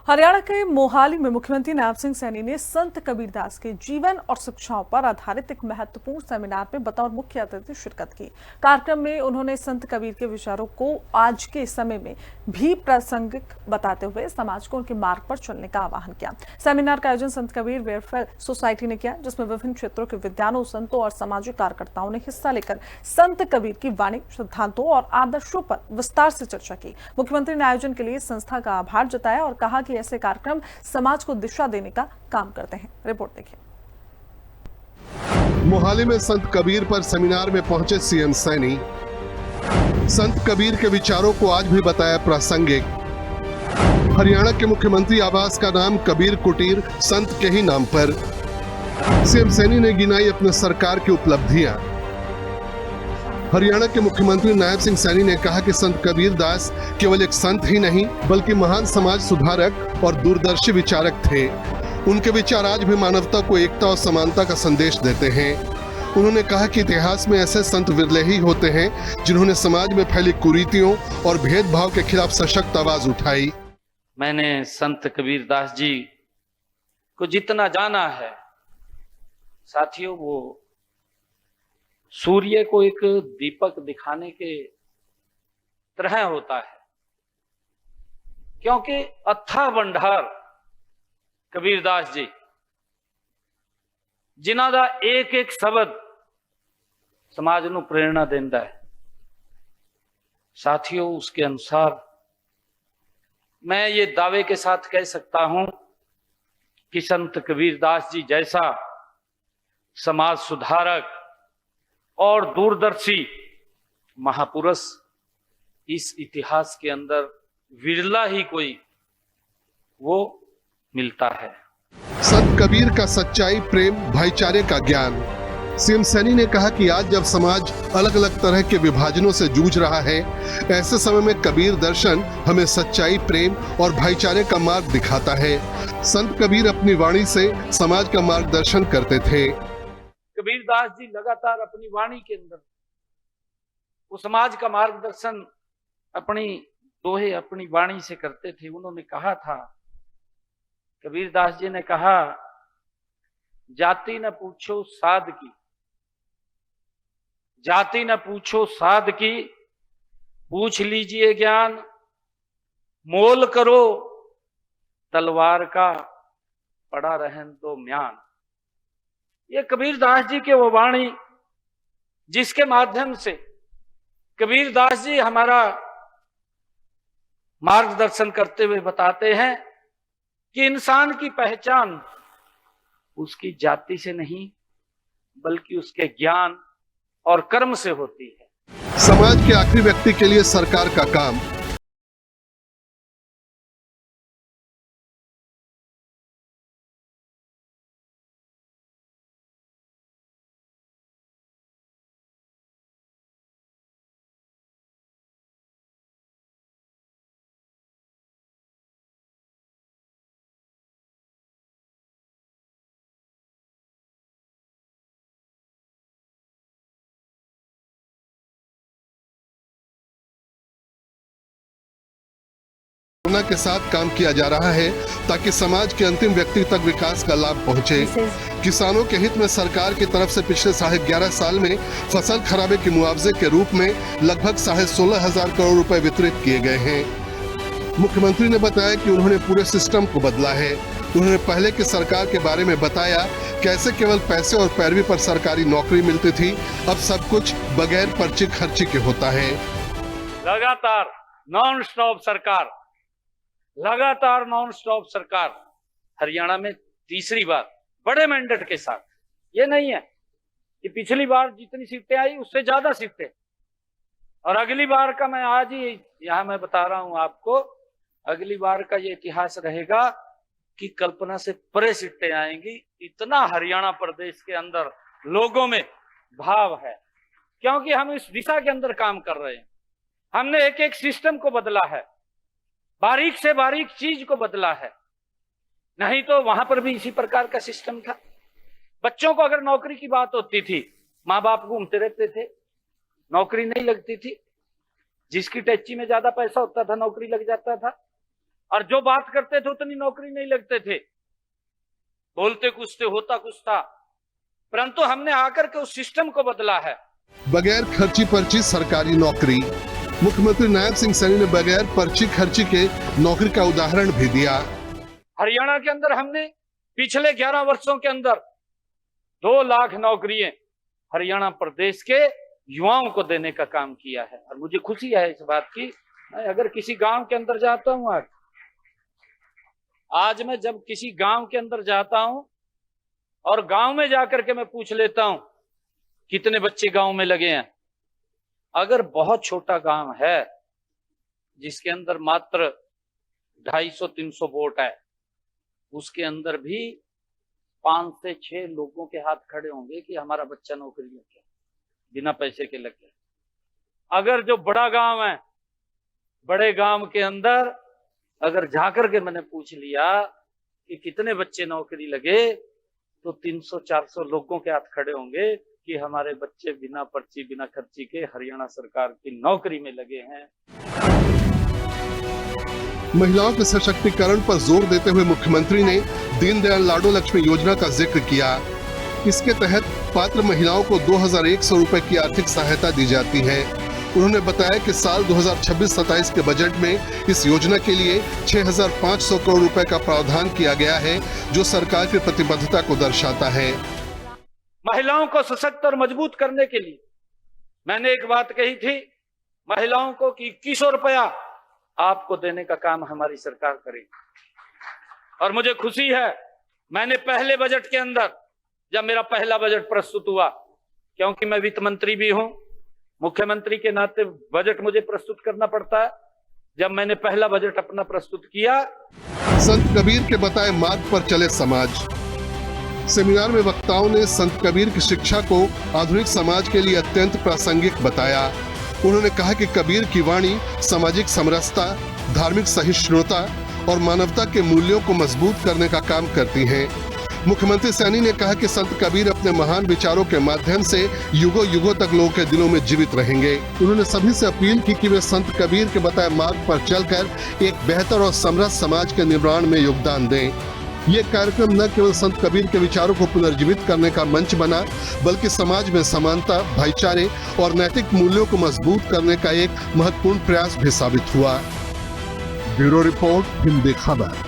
हरियाणा के मोहाली में मुख्यमंत्री नायब सिंह सैनी ने संत कबीरदास के जीवन और शिक्षाओं पर आधारित एक महत्वपूर्ण सेमिनार में बतौर मुख्य अतिथि शिरकत की। कार्यक्रम में उन्होंने संत कबीर के विचारों को आज के समय में भी प्रासंगिक बताते हुए समाज को उनके मार्ग पर चलने का आह्वान किया। सेमिनार का आयोजन संत कबीर वेलफेयर सोसाइटी ने किया, जिसमें विभिन्न क्षेत्रों के विद्वानों, संतों और सामाजिक कार्यकर्ताओं ने हिस्सा लेकर संत कबीर की वाणी, सिद्धांतों और आदर्शों पर विस्तार से चर्चा की। मुख्यमंत्री ने आयोजन के लिए संस्था का आभार जताया और कहा कि ऐसे कार्यक्रम समाज को दिशा देने का काम करते हैं। रिपोर्ट देखिए। मोहाली में संत कबीर पर सेमिनार में पहुंचे सीएम सैनी संत कबीर के विचारों को आज भी बताया प्रासंगिक। हरियाणा के मुख्यमंत्री आवास का नाम कबीर कुटीर संत के ही नाम पर। सीएम सैनी ने गिनाई अपने सरकार की उपलब्धियां। हरियाणा के मुख्यमंत्री नायब सिंह सैनी ने कहा कि संत कबीर दास केवल एक संत ही नहीं बल्कि महान समाज सुधारक और दूरदर्शी विचारक थे। उनके विचार आज भी मानवता को एकता और समानता का संदेश देते हैं। उन्होंने कहा कि इतिहास में ऐसे संत विरले ही होते हैं जिन्होंने समाज में फैली कुरीतियों और भेदभाव के खिलाफ सशक्त आवाज उठाई। मैंने संत कबीरदास जी को जितना जाना है साथियों, वो सूर्य को एक दीपक दिखाने के तरह होता है, क्योंकि अथाह भंडार कबीरदास जी जिन्हां दा एक एक शब्द समाज नूं प्रेरणा देंदा है। साथियों, उसके अनुसार मैं ये दावे के साथ कह सकता हूं कि संत कबीरदास जी जैसा समाज सुधारक और दूरदर्शी महापुरुष इस इतिहास के अंदर विरला ही कोई वो मिलता है। संत कबीर का सच्चाई, प्रेम, भाईचारे का ज्ञान। सीएम सैनी ने कहा कि आज जब समाज अलग अलग तरह के विभाजनों से जूझ रहा है, ऐसे समय में कबीर दर्शन हमें सच्चाई, प्रेम और भाईचारे का मार्ग दिखाता है। संत कबीर अपनी वाणी से समाज का मार्गदर्शन करते थे। कबीरदास जी लगातार अपनी वाणी के अंदर वो समाज का मार्गदर्शन अपनी दोहे, अपनी वाणी से करते थे। उन्होंने कहा था, कबीरदास जी ने कहा, जाति न पूछो साध की, जाति न पूछो साध की, पूछ लीजिए ज्ञान, मोल करो तलवार का, पड़ा रहन दो म्यान। ये कबीरदास जी के वो वाणी जिसके माध्यम से कबीरदास जी हमारा मार्गदर्शन करते हुए बताते हैं कि इंसान की पहचान उसकी जाति से नहीं बल्कि उसके ज्ञान और कर्म से होती है। समाज के आखिरी व्यक्ति के लिए सरकार का काम। के साथ काम किया जा रहा है ताकि समाज के अंतिम व्यक्ति तक विकास का लाभ पहुंचे। किसानों के हित में सरकार की तरफ से पिछले 11.5 साल में फसल खराबे के मुआवजे के रूप में लगभग 16,500 करोड़ रुपए वितरित किए गए हैं। मुख्यमंत्री ने बताया कि उन्होंने पूरे सिस्टम को बदला है। उन्होंने पहले की सरकार के बारे में बताया, कैसे केवल पैसे और पैरवी पर सरकारी नौकरी मिलती थी, अब सब कुछ बगैर पर्ची खर्ची के होता है। लगातार नॉन स्टॉप सरकार, लगातार नॉन स्टॉप सरकार हरियाणा में तीसरी बार बड़े मैंडेट के साथ। ये नहीं है कि पिछली बार जितनी सीटें आई उससे ज्यादा सीटें, और अगली बार का मैं आज ही यहां मैं बता रहा हूं आपको, अगली बार का ये इतिहास रहेगा कि कल्पना से परे सीटें आएंगी। इतना हरियाणा प्रदेश के अंदर लोगों में भाव है, क्योंकि हम इस दिशा के अंदर काम कर रहे हैं। हमने एक एक सिस्टम को बदला है, बारीक से बारीक चीज को बदला है। नहीं तो वहां पर भी इसी प्रकार का सिस्टम था। बच्चों को अगर नौकरी की बात होती थी, माँ बाप घूमते रहते थे, नौकरी नहीं लगती थी। जिसकी टैक्सी में ज्यादा पैसा होता था नौकरी लग जाता था। और जो बात करते थे उतनी नौकरी नहीं लगते थे, बोलते कुछ थे होता कुछ था, परंतु हमने आकर के उस सिस्टम को बदला है। बगैर खर्ची पर्ची सरकारी नौकरी। मुख्यमंत्री नायब सिंह सैनी ने बगैर पर्ची खर्ची के नौकरी का उदाहरण भी दिया। हरियाणा के अंदर हमने पिछले 11 वर्षों के अंदर 2 लाख नौकरियां हरियाणा प्रदेश के युवाओं को देने का काम किया है। और मुझे खुशी है इस बात की, अगर किसी गांव के अंदर जाता हूं, आज मैं जब किसी गांव के अंदर जाता हूं और गांव में जाकर के मैं पूछ लेता हूं कितने बच्चे गांव में लगे हैं, अगर बहुत छोटा गांव है जिसके अंदर मात्र 250-300 वोट है, उसके अंदर भी 5 से 6 लोगों के हाथ खड़े होंगे कि हमारा बच्चा नौकरी लग गया, बिना पैसे के लग गया। अगर जो बड़ा गांव है, बड़े गांव के अंदर अगर जाकर के मैंने पूछ लिया कि कितने बच्चे नौकरी लगे, तो 300-400 लोगों के हाथ खड़े होंगे कि हमारे बच्चे बिना पर्ची बिना खर्ची के हरियाणा सरकार की नौकरी में लगे हैं। महिलाओं के सशक्तिकरण पर जोर देते हुए मुख्यमंत्री ने दीनदयाल लाडो लक्ष्मी योजना का जिक्र किया। इसके तहत पात्र महिलाओं को 2100 रुपए की आर्थिक सहायता दी जाती है। उन्होंने बताया कि साल 2026-27 के बजट में इस योजना के लिए 6500 करोड़ रुपए का प्रावधान किया गया है, जो सरकार की प्रतिबद्धता को दर्शाता है। महिलाओं को सशक्त और मजबूत करने के लिए मैंने एक बात कही थी, महिलाओं को कि 2100 रुपया आपको देने का काम हमारी सरकार करेगी। और मुझे खुशी है, मैंने पहले बजट के अंदर, जब मेरा पहला बजट प्रस्तुत हुआ, क्योंकि मैं वित्त मंत्री भी हूं, मुख्यमंत्री के नाते बजट मुझे प्रस्तुत करना पड़ता है, जब मैंने पहला बजट अपना प्रस्तुत किया, संत कबीर के बताए मार्ग पर चले समाज। सेमिनार में वक्ताओं ने संत कबीर की शिक्षा को आधुनिक समाज के लिए अत्यंत प्रासंगिक बताया। उन्होंने कहा कि कबीर की वाणी सामाजिक समरसता, धार्मिक सहिष्णुता और मानवता के मूल्यों को मजबूत करने का काम करती हैं। मुख्यमंत्री सैनी ने कहा कि संत कबीर अपने महान विचारों के माध्यम से युगों युगों तक लोगों के दिलों में जीवित रहेंगे। उन्होंने सभी से अपील की कि वे संत कबीर के बताए मार्ग पर चलकर एक बेहतर और समृद्ध समाज के निर्माण में योगदान दें। ये कार्यक्रम न केवल संत कबीर के विचारों को पुनर्जीवित करने का मंच बना, बल्कि समाज में समानता, भाईचारे और नैतिक मूल्यों को मजबूत करने का एक महत्वपूर्ण प्रयास भी साबित हुआ। ब्यूरो रिपोर्ट, हिंदी खबर।